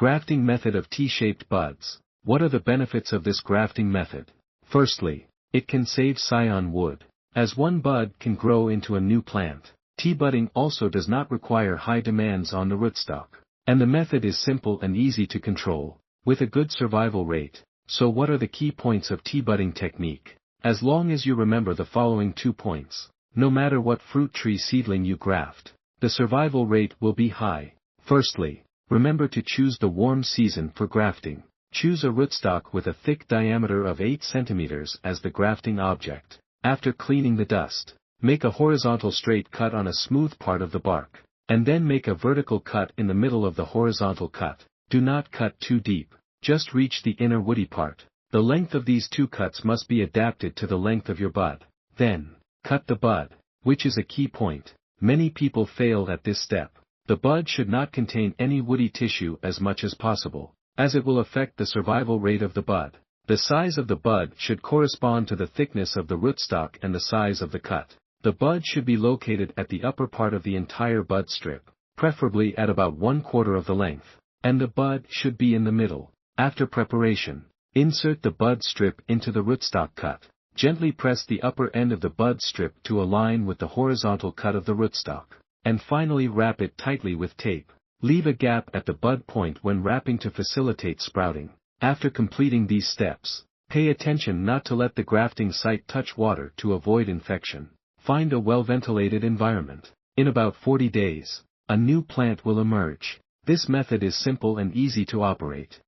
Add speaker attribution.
Speaker 1: Grafting method of T-shaped buds. What are the benefits of this grafting method? Firstly, it can save scion wood, as one bud can grow into a new plant. T-budding also does not require high demands on the rootstock, and the method is simple and easy to control, with a good survival rate. So what are the key points of T-budding technique? As long as you remember the following 2 points, no matter what fruit tree seedling you graft, the survival rate will be high. Firstly, remember to choose the warm season for grafting. Choose a rootstock with a thick diameter of 8 cm as the grafting object. After cleaning the dust, make a horizontal straight cut on a smooth part of the bark, and then make a vertical cut in the middle of the horizontal cut. Do not cut too deep, just reach the inner woody part. The length of these 2 cuts must be adapted to the length of your bud. Then, cut the bud, which is a key point. Many people fail at this step. The bud should not contain any woody tissue as much as possible, as it will affect the survival rate of the bud. The size of the bud should correspond to the thickness of the rootstock and the size of the cut. The bud should be located at the upper part of the entire bud strip, preferably at about 1/4 of the length, and the bud should be in the middle. After preparation, insert the bud strip into the rootstock cut. Gently press the upper end of the bud strip to align with the horizontal cut of the rootstock, and finally wrap it tightly with tape. Leave a gap at the bud point when wrapping to facilitate sprouting. After completing these steps, pay attention not to let the grafting site touch water to avoid infection. Find a well-ventilated environment. In about 40 days, a new plant will emerge. This method is simple and easy to operate.